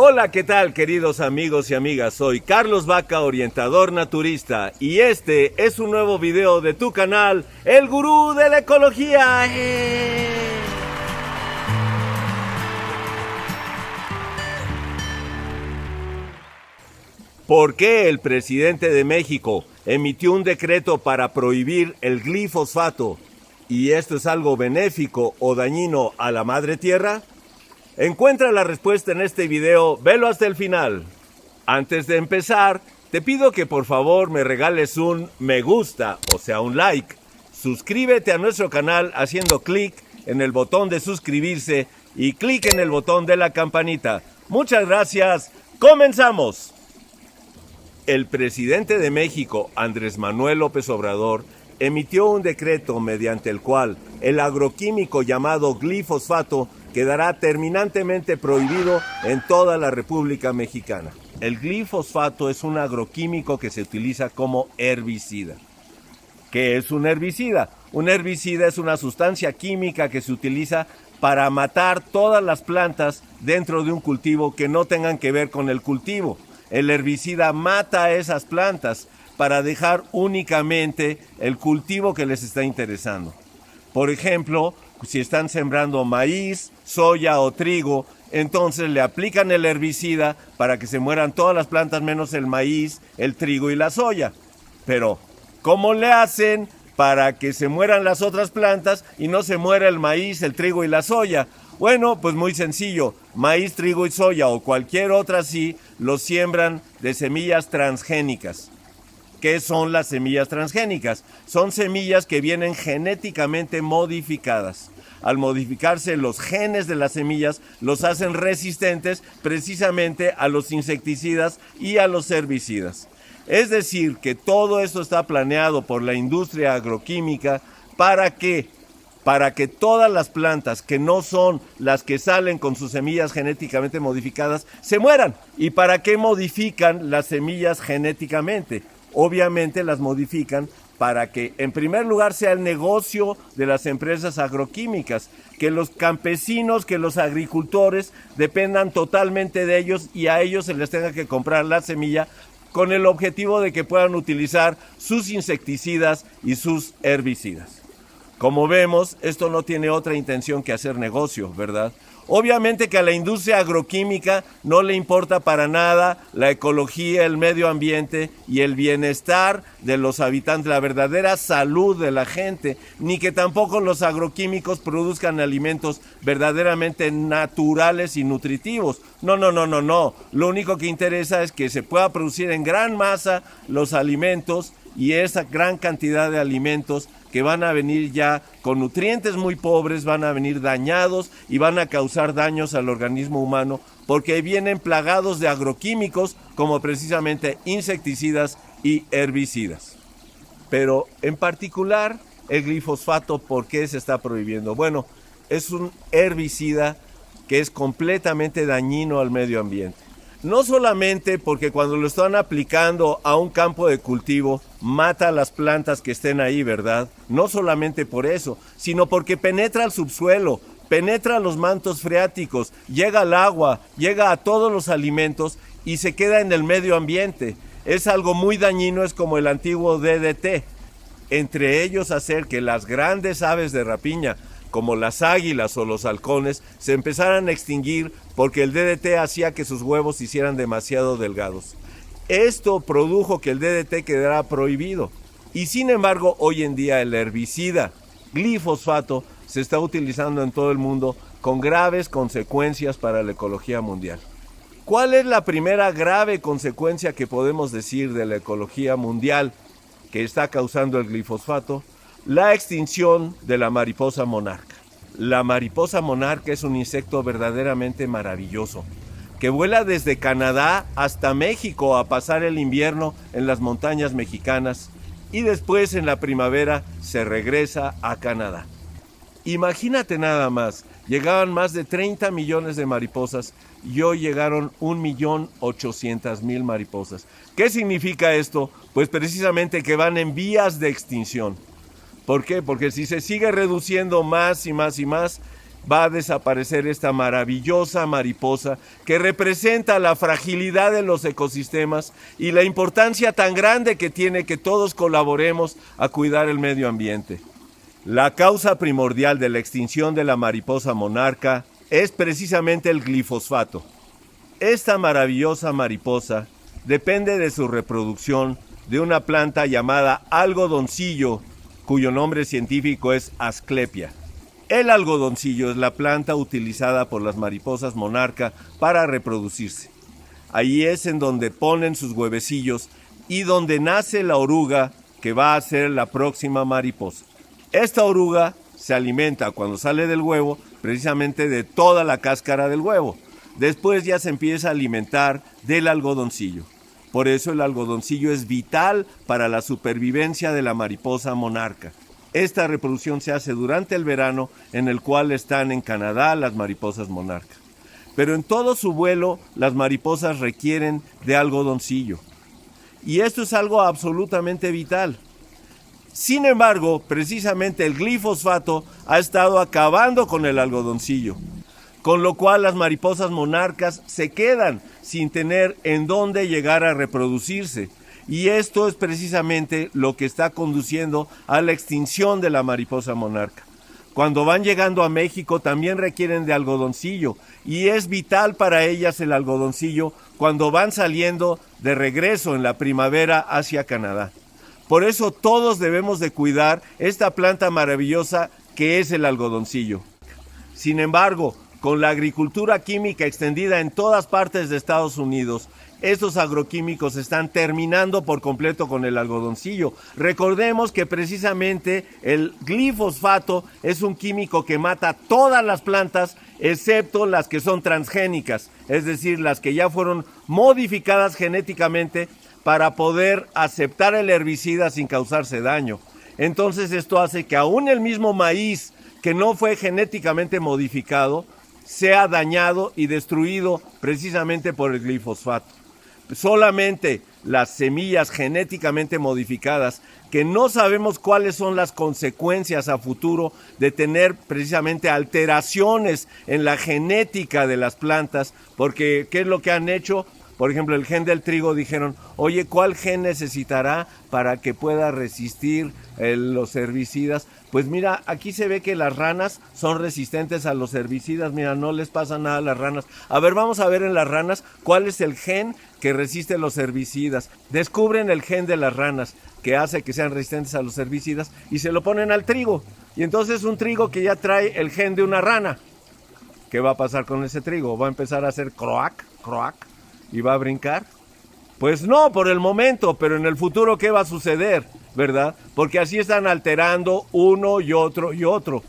Hola, ¿qué tal, queridos amigos y amigas? Soy Carlos Vaca, orientador naturista, y este es un nuevo video de tu canal, El Gurú de la Ecología. ¿Por qué el presidente de México emitió un decreto para prohibir el glifosfato? ¿Y esto es algo benéfico o dañino a la madre tierra? Encuentra la respuesta en este video, velo hasta el final. Antes de empezar, te pido que por favor me regales un me gusta, o sea un like. Suscríbete a nuestro canal haciendo clic en el botón de suscribirse y clic en el botón de la campanita. Muchas gracias, ¡comenzamos! El presidente de México, Andrés Manuel López Obrador, emitió un decreto mediante el cual el agroquímico llamado glifosfato quedará terminantemente prohibido en toda la República Mexicana. El glifosfato es un agroquímico que se utiliza como herbicida. ¿Qué es un herbicida? Un herbicida es una sustancia química que se utiliza para matar todas las plantas dentro de un cultivo que no tengan que ver con el cultivo. El herbicida mata a esas plantas para dejar únicamente el cultivo que les está interesando. Por ejemplo, si están sembrando maíz, soya o trigo, entonces le aplican el herbicida para que se mueran todas las plantas menos el maíz, el trigo y la soya. Pero, ¿cómo le hacen para que se mueran las otras plantas y no se muera el maíz, el trigo y la soya? Bueno, pues muy sencillo, maíz, trigo y soya o cualquier otra así, los siembran de semillas transgénicas. ¿Qué son las semillas transgénicas? Son semillas que vienen genéticamente modificadas. Al modificarse los genes de las semillas, los hacen resistentes precisamente a los insecticidas y a los herbicidas. Es decir, que todo esto está planeado por la industria agroquímica para que todas las plantas que no son las que salen con sus semillas genéticamente modificadas se mueran. ¿Y para qué modifican las semillas genéticamente? Obviamente las modifican para que en primer lugar sea el negocio de las empresas agroquímicas, que los campesinos, que los agricultores dependan totalmente de ellos y a ellos se les tenga que comprar la semilla con el objetivo de que puedan utilizar sus insecticidas y sus herbicidas. Como vemos, esto no tiene otra intención que hacer negocio, ¿verdad? Obviamente que a la industria agroquímica no le importa para nada la ecología, el medio ambiente y el bienestar de los habitantes, la verdadera salud de la gente, ni que tampoco los agroquímicos produzcan alimentos verdaderamente naturales y nutritivos. No. Lo único que interesa es que se pueda producir en gran masa los alimentos y esa gran cantidad de alimentos que van a venir ya con nutrientes muy pobres, van a venir dañados y van a causar daños al organismo humano porque vienen plagados de agroquímicos como precisamente insecticidas y herbicidas. Pero en particular el glifosfato, ¿por qué se está prohibiendo? Bueno, es un herbicida que es completamente dañino al medio ambiente. No solamente porque cuando lo están aplicando a un campo de cultivo mata a las plantas que estén ahí, ¿verdad? No solamente por eso, sino porque penetra al subsuelo, penetra los mantos freáticos, llega al agua, llega a todos los alimentos y se queda en el medio ambiente. Es algo muy dañino, es como el antiguo DDT. Entre ellos hacer que las grandes aves de rapiña, como las águilas o los halcones, se empezaran a extinguir porque el DDT hacía que sus huevos se hicieran demasiado delgados. Esto produjo que el DDT quedara prohibido. Y sin embargo, hoy en día el herbicida glifosfato se está utilizando en todo el mundo con graves consecuencias para la ecología mundial. ¿Cuál es la primera grave consecuencia que podemos decir de la ecología mundial que está causando el glifosfato? La extinción de la mariposa monarca. La mariposa monarca es un insecto verdaderamente maravilloso, que vuela desde Canadá hasta México a pasar el invierno en las montañas mexicanas y después en la primavera se regresa a Canadá. Imagínate nada más, llegaban más de 30 millones de mariposas y hoy llegaron 1.800.000 mariposas. ¿Qué significa esto? Pues precisamente que van en vías de extinción. ¿Por qué? Porque si se sigue reduciendo más y más y más, va a desaparecer esta maravillosa mariposa que representa la fragilidad de los ecosistemas y la importancia tan grande que tiene que todos colaboremos a cuidar el medio ambiente. La causa primordial de la extinción de la mariposa monarca es precisamente el glifosfato. Esta maravillosa mariposa depende de su reproducción de una planta llamada algodoncillo, cuyo nombre científico es Asclepia. El algodoncillo es la planta utilizada por las mariposas monarca para reproducirse. Ahí es en donde ponen sus huevecillos y donde nace la oruga que va a ser la próxima mariposa. Esta oruga se alimenta cuando sale del huevo precisamente de toda la cáscara del huevo. Después ya se empieza a alimentar del algodoncillo. Por eso el algodoncillo es vital para la supervivencia de la mariposa monarca. Esta reproducción se hace durante el verano, en el cual están en Canadá las mariposas monarca. Pero en todo su vuelo, las mariposas requieren de algodoncillo. Y esto es algo absolutamente vital. Sin embargo, precisamente el glifosfato ha estado acabando con el algodoncillo, con lo cual las mariposas monarcas se quedan sin tener en dónde llegar a reproducirse. Y esto es precisamente lo que está conduciendo a la extinción de la mariposa monarca. Cuando van llegando a México también requieren de algodoncillo y es vital para ellas el algodoncillo cuando van saliendo de regreso en la primavera hacia Canadá. Por eso todos debemos de cuidar esta planta maravillosa que es el algodoncillo. Sin embargo, con la agricultura química extendida en todas partes de Estados Unidos, estos agroquímicos están terminando por completo con el algodoncillo. Recordemos que precisamente el glifosfato es un químico que mata todas las plantas excepto las que son transgénicas, es decir, las que ya fueron modificadas genéticamente para poder aceptar el herbicida sin causarse daño. Entonces esto hace que aún el mismo maíz que no fue genéticamente modificado sea dañado y destruido precisamente por el glifosfato. Solamente las semillas genéticamente modificadas, que no sabemos cuáles son las consecuencias a futuro de tener precisamente alteraciones en la genética de las plantas, porque ¿qué es lo que han hecho? Por ejemplo, el gen del trigo dijeron, oye, ¿cuál gen necesitará para que pueda resistir los herbicidas? Pues mira, aquí se ve que las ranas son resistentes a los herbicidas, mira, no les pasa nada a las ranas. A ver, vamos a ver en las ranas cuál es el gen que resiste los herbicidas. Descubren el gen de las ranas que hace que sean resistentes a los herbicidas y se lo ponen al trigo. Y entonces un trigo que ya trae el gen de una rana, ¿qué va a pasar con ese trigo? ¿Va a empezar a hacer croac, croac? ¿Y va a brincar? Pues no, por el momento, pero en el futuro, ¿qué va a suceder? ¿Verdad? Porque así están alterando uno y otro y otro.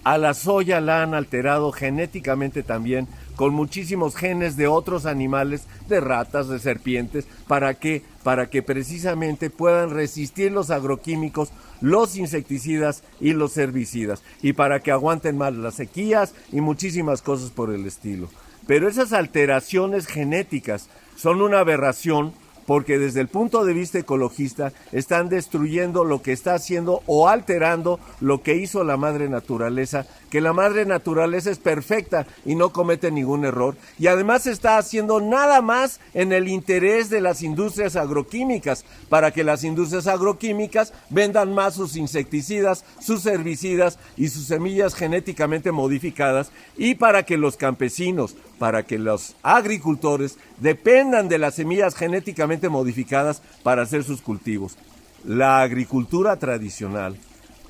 A la soya la han alterado genéticamente también, con muchísimos genes de otros animales, de ratas, de serpientes. ¿Para qué? Para que precisamente puedan resistir los agroquímicos, los insecticidas y los herbicidas. Y para que aguanten más las sequías y muchísimas cosas por el estilo. Pero esas alteraciones genéticas son una aberración porque desde el punto de vista ecologista están destruyendo lo que está haciendo o alterando lo que hizo la madre naturaleza, que la madre naturaleza es perfecta y no comete ningún error, y además está haciendo nada más en el interés de las industrias agroquímicas, para que las industrias agroquímicas vendan más sus insecticidas, sus herbicidas y sus semillas genéticamente modificadas, y para que los campesinos, para que los agricultores dependan de las semillas genéticamente modificadas para hacer sus cultivos. La agricultura tradicional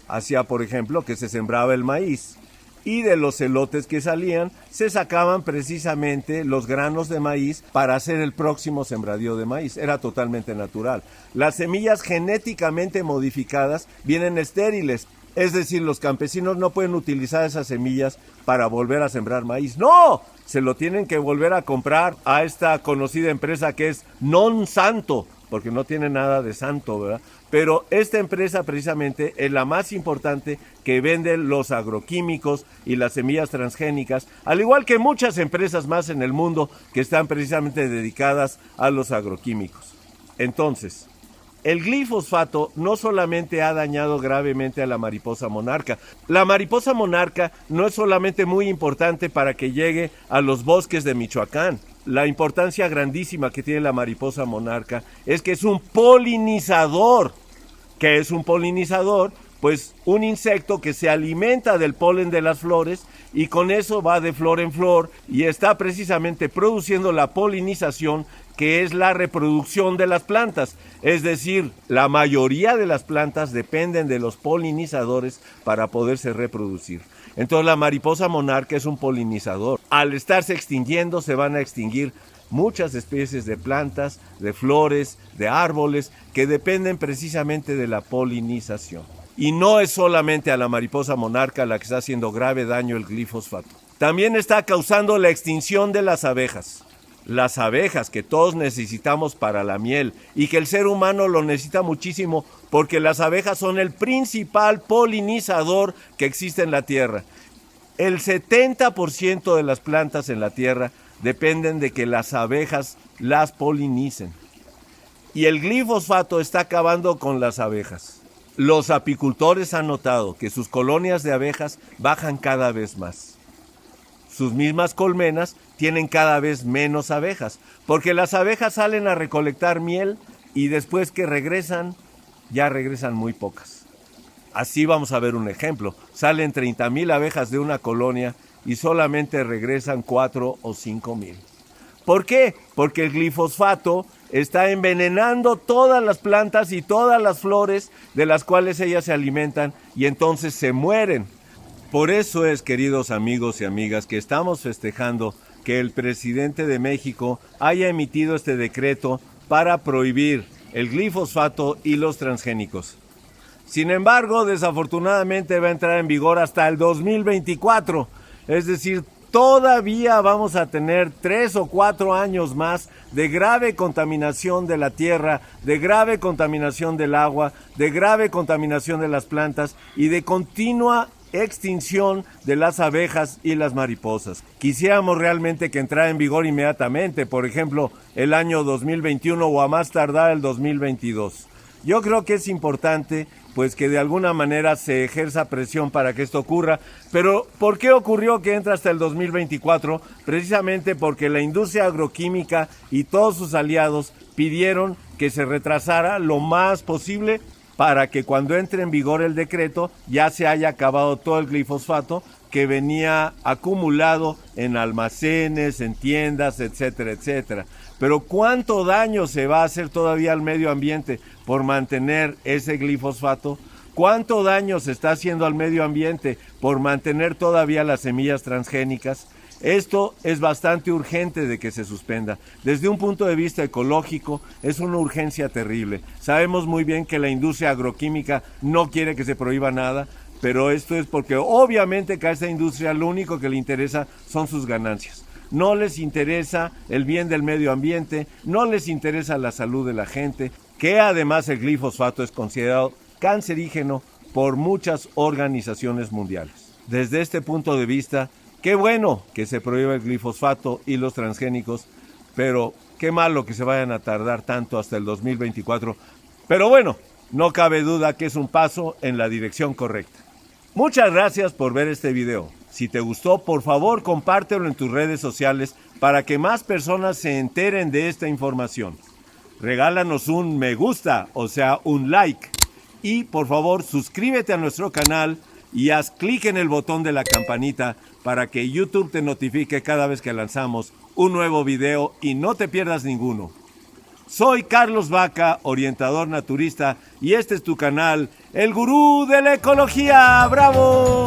hacía, por ejemplo, que se sembraba el maíz y de los elotes que salían se sacaban precisamente los granos de maíz para hacer el próximo sembradío de maíz. Era totalmente natural. Las semillas genéticamente modificadas vienen estériles. Es decir, los campesinos no pueden utilizar esas semillas para volver a sembrar maíz. ¡No! Se lo tienen que volver a comprar a esta conocida empresa que es Monsanto, porque no tiene nada de santo, ¿verdad? Pero esta empresa precisamente es la más importante que vende los agroquímicos y las semillas transgénicas, al igual que muchas empresas más en el mundo que están precisamente dedicadas a los agroquímicos. Entonces, El glifosfato no solamente ha dañado gravemente a la mariposa monarca. La mariposa monarca no es solamente muy importante para que llegue a los bosques de Michoacán. La importancia grandísima que tiene la mariposa monarca es que es un polinizador. ¿Qué es un polinizador? Pues un insecto que se alimenta del polen de las flores y con eso va de flor en flor y está precisamente produciendo la polinización, que es la reproducción de las plantas. Es decir, la mayoría de las plantas dependen de los polinizadores para poderse reproducir. Entonces la mariposa monarca es un polinizador. Al estarse extinguiendo se van a extinguir muchas especies de plantas, de flores, de árboles que dependen precisamente de la polinización. Y no es solamente a la mariposa monarca la que está haciendo grave daño el glifosfato. También está causando la extinción de las abejas. Las abejas que todos necesitamos para la miel y que el ser humano lo necesita muchísimo porque las abejas son el principal polinizador que existe en la tierra. El 70% de las plantas en la tierra dependen de que las abejas las polinicen. Y el glifosfato está acabando con las abejas. Los apicultores han notado que sus colonias de abejas bajan cada vez más. Sus mismas colmenas tienen cada vez menos abejas, porque las abejas salen a recolectar miel y después que regresan, ya regresan muy pocas. Así vamos a ver un ejemplo. Salen 30,000 abejas de una colonia y solamente regresan 4 o 5,000. ¿Por qué? Porque el glifosfato está envenenando todas las plantas y todas las flores de las cuales ellas se alimentan y entonces se mueren. Por eso es, queridos amigos y amigas, que estamos festejando que el presidente de México haya emitido este decreto para prohibir el glifosfato y los transgénicos. Sin embargo, desafortunadamente va a entrar en vigor hasta el 2024, es decir, todavía vamos a tener 3 o 4 años más de grave contaminación de la tierra, de grave contaminación del agua, de grave contaminación de las plantas y de continua extinción de las abejas y las mariposas. Quisiéramos realmente que entrara en vigor inmediatamente, por ejemplo, el año 2021 o a más tardar el 2022. Yo creo que es importante pues que de alguna manera se ejerza presión para que esto ocurra, pero ¿por qué ocurrió que entra hasta el 2024? Precisamente porque la industria agroquímica y todos sus aliados pidieron que se retrasara lo más posible para que cuando entre en vigor el decreto ya se haya acabado todo el glifosfato que venía acumulado en almacenes, en tiendas, etcétera, etcétera. Pero ¿cuánto daño se va a hacer todavía al medio ambiente por mantener ese glifosfato? ¿Cuánto daño se está haciendo al medio ambiente por mantener todavía las semillas transgénicas? Esto es bastante urgente de que se suspenda. Desde un punto de vista ecológico es una urgencia terrible. Sabemos muy bien que la industria agroquímica no quiere que se prohíba nada, pero esto es porque obviamente que a esta industria lo único que le interesa son sus ganancias. No les interesa el bien del medio ambiente, no les interesa la salud de la gente, que además el glifosfato es considerado cancerígeno por muchas organizaciones mundiales. Desde este punto de vista, qué bueno que se prohíba el glifosfato y los transgénicos, pero qué malo que se vayan a tardar tanto hasta el 2024. Pero bueno, no cabe duda que es un paso en la dirección correcta. Muchas gracias por ver este video. Si te gustó, por favor, compártelo en tus redes sociales para que más personas se enteren de esta información. Regálanos un me gusta, o sea, un like. Y, por favor, suscríbete a nuestro canal y haz clic en el botón de la campanita para que YouTube te notifique cada vez que lanzamos un nuevo video y no te pierdas ninguno. Soy Carlos Vaca, orientador naturista, y este es tu canal, El Gurú de la Ecología. ¡Bravo!